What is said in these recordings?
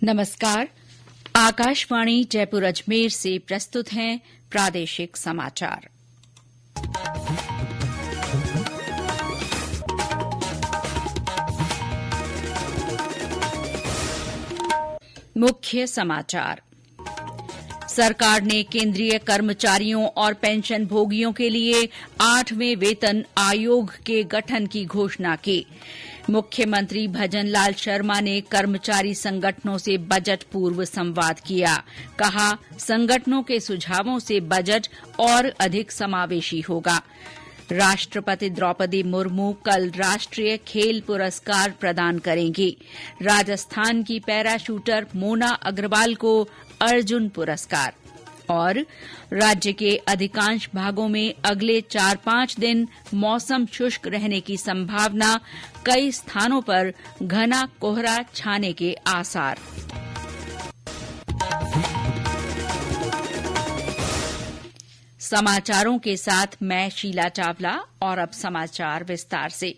नमस्कार। आकाशवाणी जयपुर अजमेर से प्रस्तुत हैं प्रादेशिक समाचार। मुख्य समाचार। सरकार ने केंद्रीय कर्मचारियों और पेंशन भोगियों के लिए 8वें वेतन आयोग के गठन की घोषणा की। मुख्यमंत्री भजनलाल शर्मा ने कर्मचारी संगठनों से बजट पूर्व संवाद किया। कहा, संगठनों के सुझावों से बजट और अधिक समावेशी होगा। राष्ट्रपति द्रौपदी मुर्मू कल राष्ट्रीय खेल पुरस्कार प्रदान करेंगी। राजस्थान की पैराशूटर मोना अग्रवाल को अर्जुन पुरस्कार। और राज्य के अधिकांश भागों में अगले 4-5 दिन मौसम शुष्क रहने की संभावना, कई स्थानों पर घना कोहरा छाने के आसार। समाचारों के साथ मैं शीला चावला और अब समाचार विस्तार से।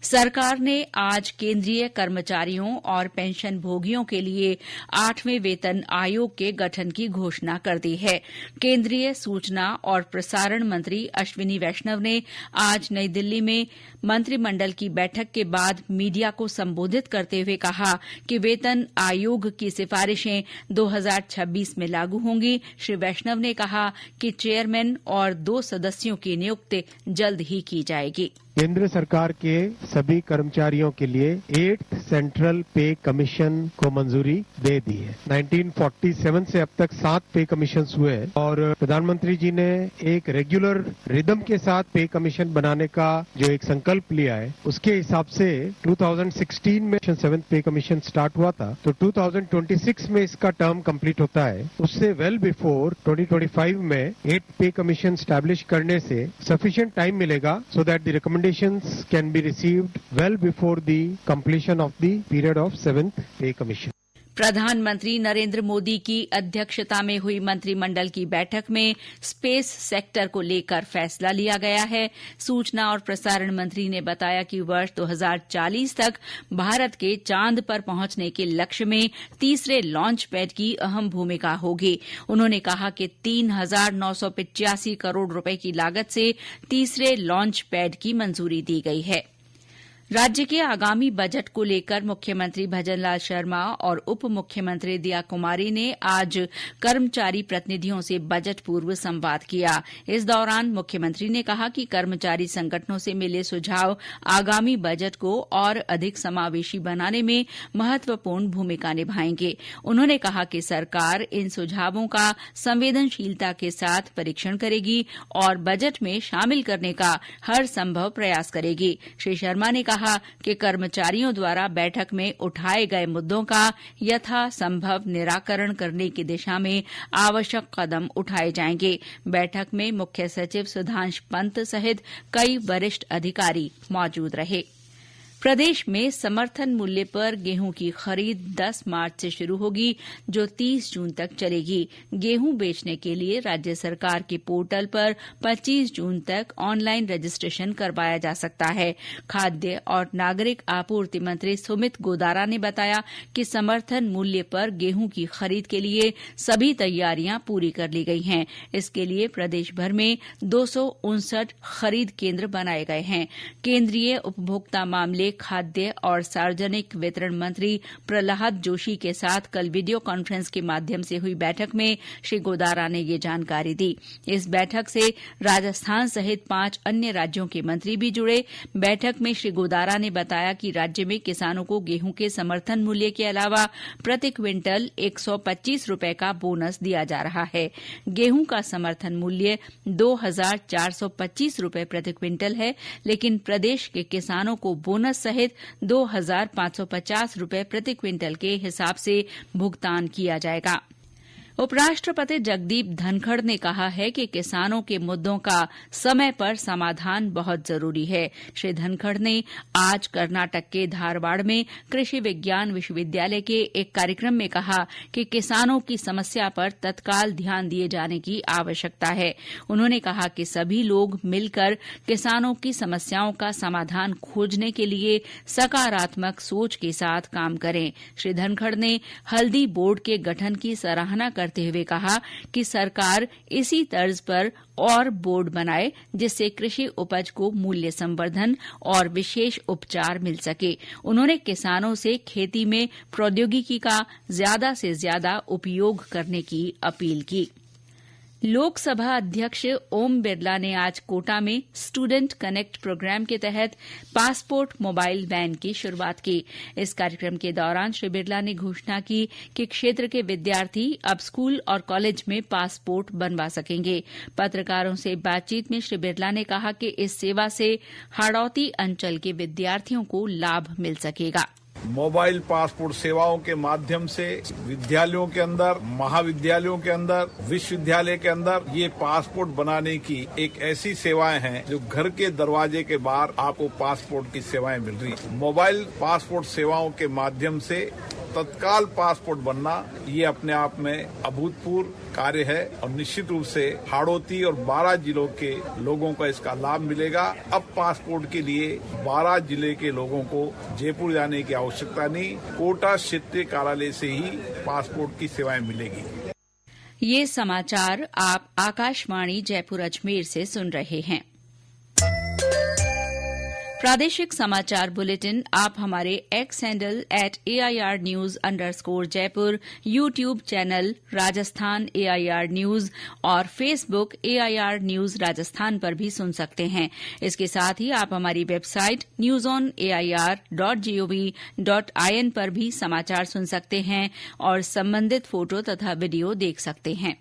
सरकार ने आज केंद्रीय कर्मचारियों और पेंशन भोगियों के लिए 8वें वेतन आयोग के गठन की घोषणा कर दी है। केंद्रीय सूचना और प्रसारण मंत्री अश्विनी वैष्णव ने आज नई दिल्ली में मंत्रिमंडल की बैठक के बाद मीडिया को संबोधित करते हुए कहा कि वेतन आयोग की सिफारिशें 2026 में लागू होंगी। श्री वैष्णव ने कहा कि चेयरमैन और 2 सदस्यों की नियुक्ति जल्द ही की जाएगी। केंद्र सरकार के सभी कर्मचारियों के लिए 8th सेंट्रल पे कमीशन को मंजूरी दे दी है। 1947 से अब तक 7 पे कमीशन हुए हैं और प्रधानमंत्री जी ने एक रेगुलर रिदम के साथ पे कमीशन बनाने का जो एक संकल्प लिया है, उसके हिसाब से 2016 में 7th पे कमीशन स्टार्ट हुआ था, तो 2026 में इसका टर्म कंप्लीट होता है। उससे वेल बिफोर 2025 में 8th पे कमीशन स्टैब्लिश करने से सफिशिएंट टाइम मिलेगा so that the recommendations can be received well before the completion of the period of 7th pay commission. प्रधानमंत्री नरेंद्र मोदी की अध्यक्षता में हुई मंत्रिमंडल की बैठक में स्पेस सेक्टर को लेकर फैसला लिया गया है। सूचना और प्रसारण मंत्री ने बताया कि वर्ष 2040 तक भारत के चांद पर पहुंचने के लक्ष्य में तीसरे लॉन्च पैड की अहम भूमिका होगी। उन्होंने कहा कि 3,985 करोड़ रुपए की लागत से तीसरे लॉन्च पैड की मंजूरी दी गई है। राज्य के आगामी बजट को लेकर मुख्यमंत्री भजनलाल शर्मा और उप मुख्यमंत्री दिया कुमारी ने आज कर्मचारी प्रतिनिधियों से बजट पूर्व संवाद किया। इस दौरान मुख्यमंत्री ने कहा कि कर्मचारी संगठनों से मिले सुझाव आगामी बजट को और अधिक समावेशी बनाने में महत्वपूर्ण भूमिका निभाएंगे। उन्होंने कहा कि सरकार इन सुझावों का संवेदनशीलता के साथ परीक्षण करेगी और बजट में शामिल करने का हर संभव प्रयास करेगी। श्री शर्मा ने कहा कि कर्मचारियों द्वारा बैठक में उठाए गए मुद्दों का यथासंभव निराकरण करने की दिशा में आवश्यक कदम उठाए जाएंगे। बैठक में मुख्य सचिव सुधांश पंत सहित कई वरिष्ठ अधिकारी मौजूद रहे। प्रदेश में समर्थन मूल्य पर गेहूं की खरीद 10 मार्च से शुरू होगी, जो 30 जून तक चलेगी। गेहूं बेचने के लिए राज्य सरकार के पोर्टल पर 25 जून तक ऑनलाइन रजिस्ट्रेशन करवाया जा सकता है। खाद्य और नागरिक आपूर्ति मंत्री सुमित गोदारा ने बताया कि समर्थन मूल्य पर गेहूं की खरीद के लिए सभी तैयारियां पूरी कर ली गई हैं। इसके लिए प्रदेश भर में 259 खरीद केंद्र बनाए गए हैं। केंद्रीय उपभोक्ता मामले, खाद्य और सार्वजनिक वितरण मंत्री प्रहलाद जोशी के साथ कल वीडियो कॉन्फ्रेंस के माध्यम से हुई बैठक में श्री गोदारा ने ये जानकारी दी। इस बैठक से राजस्थान सहित 5 अन्य राज्यों के मंत्री भी जुड़े। बैठक में श्री गोदारा ने बताया कि राज्य में किसानों को गेहूं के समर्थन मूल्य के अलावा प्रति क्विंटल 125 रुपए का बोनस दिया जा रहा है। गेहूं का समर्थन मूल्य 2,425 रुपए प्रति क्विंटल है, लेकिन प्रदेश के किसानों को बोनस सहित 2,550 रुपए प्रति क्विंटल के हिसाब से भुगतान किया जाएगा। उपराष्ट्रपति जगदीप धनखड़ ने कहा है कि किसानों के मुद्दों का समय पर समाधान बहुत जरूरी है। श्री धनखड़ ने आज कर्नाटक के धारवाड़ में कृषि विज्ञान विश्वविद्यालय के एक कार्यक्रम में कहा कि किसानों की समस्या पर तत्काल ध्यान दिए जाने की आवश्यकता है। उन्होंने कहा कि सभी लोग मिलकर किसानों की समस्याओं का समाधान खोजने के लिए सकारात्मक सोच के साथ काम करें। श्री धनखड़ ने हल्दी बोर्ड के गठन की सराहना करते हुए कहा कि सरकार इसी तर्ज पर और बोर्ड बनाए जिससे कृषि उपज को मूल्य संवर्धन और विशेष उपचार मिल सके। उन्होंने किसानों से खेती में प्रौद्योगिकी का ज्यादा से ज्यादा उपयोग करने की अपील की। लोकसभा अध्यक्ष ओम बिरला ने आज कोटा में स्टूडेंट कनेक्ट प्रोग्राम के तहत पासपोर्ट मोबाइल वैन की शुरूआत की। इस कार्यक्रम के दौरान श्री बिरला ने घोषणा की कि क्षेत्र के विद्यार्थी अब स्कूल और कॉलेज में पासपोर्ट बनवा सकेंगे। पत्रकारों से बातचीत में श्री बिरला ने कहा कि इस सेवा से हाड़ौती अंचल के विद्यार्थियों को लाभ मिल सकेगा। मोबाइल पासपोर्ट सेवाओं के माध्यम से विद्यालयों के अंदर, महाविद्यालयों के अंदर, विश्वविद्यालय के अंदर ये पासपोर्ट बनाने की एक ऐसी सेवाएं हैं जो घर के दरवाजे के बाहर आपको पासपोर्ट की सेवाएं मिल रही हैं। मोबाइल पासपोर्ट सेवाओं के माध्यम से तत्काल पासपोर्ट बनना ये अपने आप में अभूतपूर्व कार्य है और निश्चित रूप से हाड़ौती और 12 जिलों के लोगों को इसका लाभ मिलेगा। अब पासपोर्ट के लिए 12 जिले के लोगों को जयपुर जाने की आवश्यकता नहीं, कोटा क्षेत्रीय कार्यालय से ही पासपोर्ट की सेवाएं मिलेगी। ये समाचार आप आकाशवाणी जयपुर अजमेर से सुन रहे हैं। प्रादेशिक समाचार बुलेटिन आप हमारे x handle @AIRnews_Jaipur, YouTube channel Rajasthan AIR News और फेसबुक AIR News राजस्थान पर भी सुन सकते हैं। इसके साथ ही आप हमारी वेबसाइट newsonair.gov.in पर भी समाचार सुन सकते हैं और संबंधित फोटो तथा वीडियो देख सकते हैं।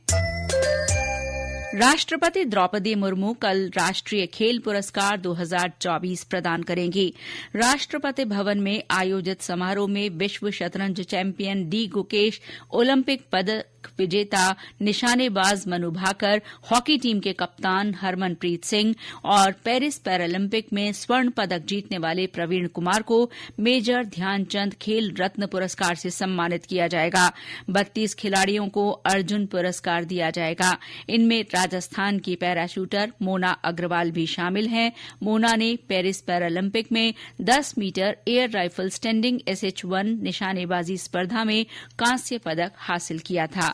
राष्ट्रपति द्रौपदी मुर्मू कल राष्ट्रीय खेल पुरस्कार 2024 प्रदान करेंगी। राष्ट्रपति भवन में आयोजित समारोह में विश्व शतरंज चैंपियन डी गुकेश, ओलंपिक पदक विजेता निशानेबाज मनु भाकर, हॉकी टीम के कप्तान हरमनप्रीत सिंह और पेरिस पैरालंपिक में स्वर्ण पदक जीतने वाले प्रवीण कुमार को मेजर ध्यानचंद खेल रत्न पुरस्कार से सम्मानित किया जाएगा। 32 खिलाड़ियों को अर्जुन पुरस्कार दिया जाएगा। इनमें राजस्थान की पैराशूटर मोना अग्रवाल भी शामिल हैं। मोना ने पेरिस पैरालंपिक में 10 metre air rifle standing SH1 निशानेबाजी स्पर्धा में कांस्य पदक हासिल किया था।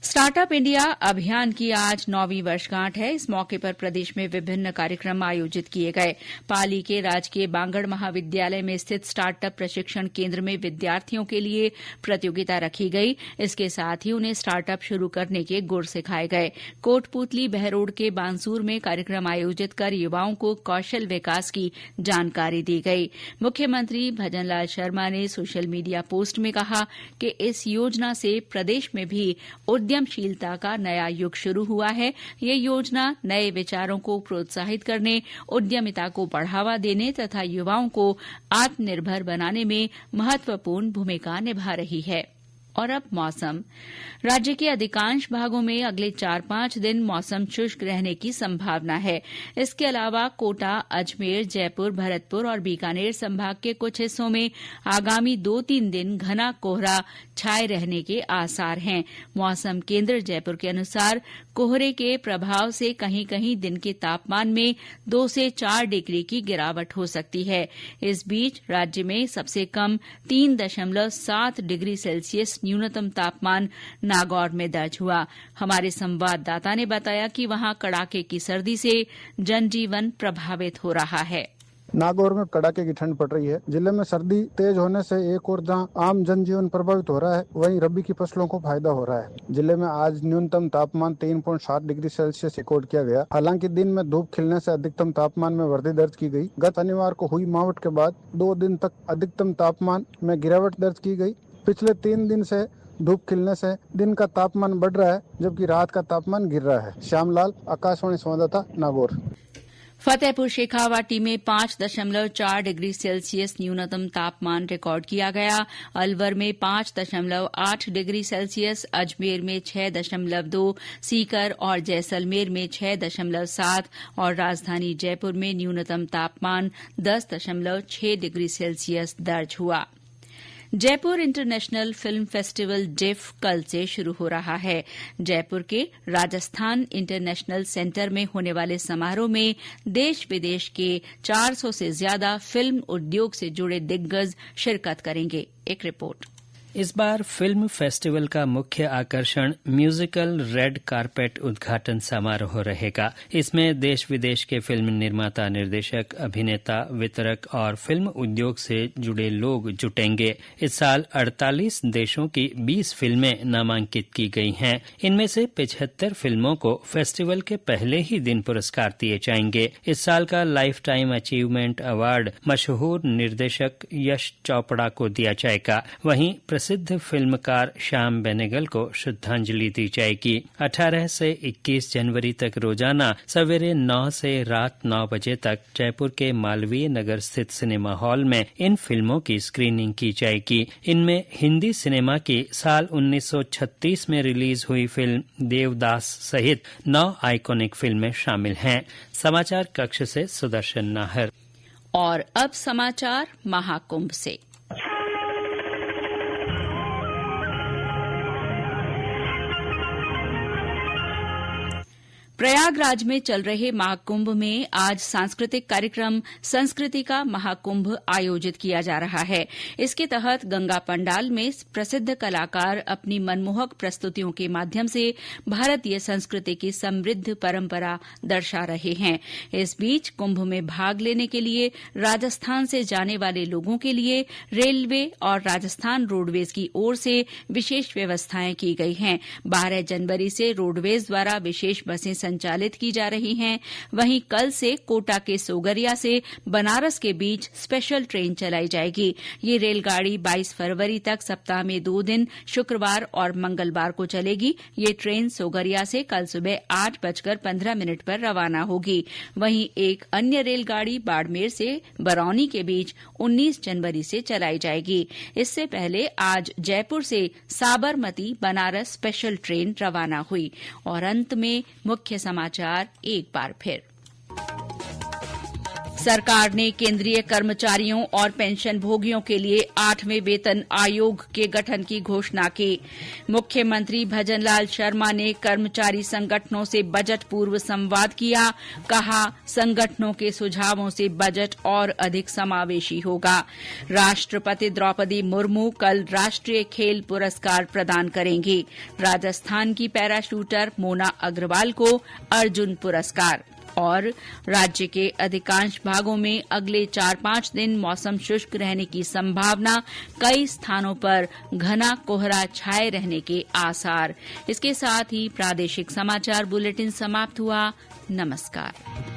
स्टार्टअप इंडिया अभियान की आज 9वीं वर्षगांठ है। इस मौके पर प्रदेश में विभिन्न कार्यक्रम आयोजित किए गए। पाली के राजकीय बांगड़ महाविद्यालय में स्थित स्टार्टअप प्रशिक्षण केंद्र में विद्यार्थियों के लिए प्रतियोगिता रखी गई। इसके साथ ही उन्हें स्टार्टअप शुरू करने के गुर सिखाए गए। कोटपूतली बहरोड के बांसूर में कार्यक्रम आयोजित कर युवाओं को कौशल विकास की जानकारी दी गई। मुख्यमंत्री भजनलाल शर्मा ने सोशल मीडिया पोस्ट में कहा कि इस योजना से प्रदेश में भी उद्यमशीलता का नया युग शुरू हुआ है। ये योजना नए विचारों को प्रोत्साहित करने, उद्यमिता को बढ़ावा देने तथा युवाओं को आत्मनिर्भर बनाने में महत्वपूर्ण भूमिका निभा रही है। और अब मौसम। राज्य के अधिकांश भागों में अगले 4-5 दिन मौसम शुष्क रहने की संभावना है। इसके अलावा कोटा, अजमेर, जयपुर, भरतपुर और बीकानेर संभाग के कुछ हिस्सों में आगामी 2-3 दिन घना कोहरा छाये रहने के आसार हैं। मौसम केंद्र जयपुर के अनुसार कोहरे के प्रभाव से कहीं कहीं दिन के तापमान में 2 से 4 डिग्री की गिरावट हो सकती है। इस बीच राज्य में सबसे कम 3.7 डिग्री सेल्सियस न्यूनतम तापमान नागौर में दर्ज हुआ। हमारे संवाददाता ने बताया कि वहां कड़ाके की सर्दी से जनजीवन प्रभावित हो रहा है। नागौर में कड़ाके की ठंड पड़ रही है। जिले में सर्दी तेज होने से एक और जहां आम जनजीवन प्रभावित हो रहा है, वहीं रबी की फसलों को फायदा हो रहा है। जिले में आज न्यूनतम तापमान 3.7 डिग्री सेल्सियस रिकॉर्ड किया गया। हालांकि दिन में धूप खिलने से अधिकतम तापमान में वृद्धि दर्ज की गई। गत शनिवार को हुई मावठ के बाद 2 दिन तक अधिकतम तापमान में गिरावट दर्ज की गई। पिछले 3 दिन से धूप खिलने से दिन का तापमान बढ़ रहा है, जबकि रात का तापमान गिर रहा है। श्यामलाल, आकाशवाणी संवाददाता, नागौर। फतेहपुर शेखावाटी में 5.4 डिग्री सेल्सियस न्यूनतम तापमान रिकॉर्ड किया गया। अलवर में 5.8 डिग्री सेल्सियस, अजमेर में 6.2, सीकर और जैसलमेर में 6.7 और राजधानी जयपुर में न्यूनतम तापमान 10.6 डिग्री सेल्सियस दर्ज हुआ। Jaipur international film festival GIF कल से शुरू हो रहा है। जयपुर के राजस्थान इंटरनेशनल सेंटर में होने वाले समारोह में देश विदेश के 400 से ज्यादा फिल्म उद्योग से जुड़े दिग्गज शिरकत करेंगे। एक रिपोर्ट। इस बार फिल्म फेस्टिवल का मुख्य आकर्षण म्यूजिकल रेड कारपेट उद्घाटन समारोह रहेगा। इसमें देश विदेश के फिल्म निर्माता, निर्देशक, अभिनेता, वितरक और फिल्म उद्योग से जुड़े लोग जुटेंगे। इस साल 48 देशों की 20 फिल्में नामांकित की गई हैं। इनमें से 75 फिल्मों को फेस्टिवल के पहले ही दिन पुरस्कार दिए जाएंगे। इस साल का लाइफ टाइम अचीवमेंट अवार्ड मशहूर निर्देशक यश चोपड़ा को दिया जाएगा। वहीं प्रसिद्ध फिल्मकार श्याम बेनेगल को श्रद्धांजलि दी जाएगी। 18 से 21 जनवरी तक रोजाना सवेरे 9 से रात 9 बजे तक जयपुर के मालवीय नगर स्थित सिनेमा हॉल में इन फिल्मों की स्क्रीनिंग की जाएगी। इनमें हिंदी सिनेमा की साल 1936 में रिलीज हुई फिल्म देवदास सहित 9 आइकॉनिक फिल्में शामिल हैं। समाचार कक्ष से सुदर्शन नाहर। और अब समाचार महाकुंभ से। प्रयागराज में चल रहे महाकुंभ में आज सांस्कृतिक कार्यक्रम संस्कृति का महाकुंभ आयोजित किया जा रहा है। इसके तहत गंगा पंडाल में प्रसिद्ध कलाकार अपनी मनमोहक प्रस्तुतियों के माध्यम से भारतीय संस्कृति की समृद्ध परंपरा दर्शा रहे हैं। इस बीच कुंभ में भाग लेने के लिए राजस्थान से जाने वाले लोगों के लिए रेलवे और राजस्थान रोडवेज की ओर से विशेष व्यवस्थाएं की गई हैं। 12 जनवरी से रोडवेज द्वारा विशेष बसें संचालित की जा रही हैं। वहीं कल से कोटा के सोगरिया से बनारस के बीच स्पेशल ट्रेन चलाई जाएगी। ये रेलगाड़ी 22 फरवरी तक सप्ताह में 2 दिन शुक्रवार और मंगलवार को चलेगी। ये ट्रेन सोगरिया से कल सुबह 8:15 पर रवाना होगी। वहीं एक अन्य रेलगाड़ी बाड़मेर से बरौनी के बीच 19 जनवरी से चलाई जाएगी। इससे पहले आज जयपुर से साबरमती बनारस स्पेशल ट्रेन रवाना हुई। और अंत में मुख्य समाचार एक बार फिर। सरकार ने केंद्रीय कर्मचारियों और पेंशन भोगियों के लिए 8वें वेतन आयोग के गठन की घोषणा की। मुख्यमंत्री भजनलाल शर्मा ने कर्मचारी संगठनों से बजट पूर्व संवाद किया। कहा, संगठनों के सुझावों से बजट और अधिक समावेशी होगा। राष्ट्रपति द्रौपदी मुर्मू कल राष्ट्रीय खेल पुरस्कार प्रदान करेंगी। राजस्थान की पैराशूटर मोना अग्रवाल को अर्जुन पुरस्कार। और राज्य के अधिकांश भागों में अगले 4-5 दिन मौसम शुष्क रहने की संभावना। कई स्थानों पर घना कोहरा छाए रहने के आसार। इसके साथ ही प्रादेशिक समाचार बुलेटिन समाप्त हुआ। नमस्कार।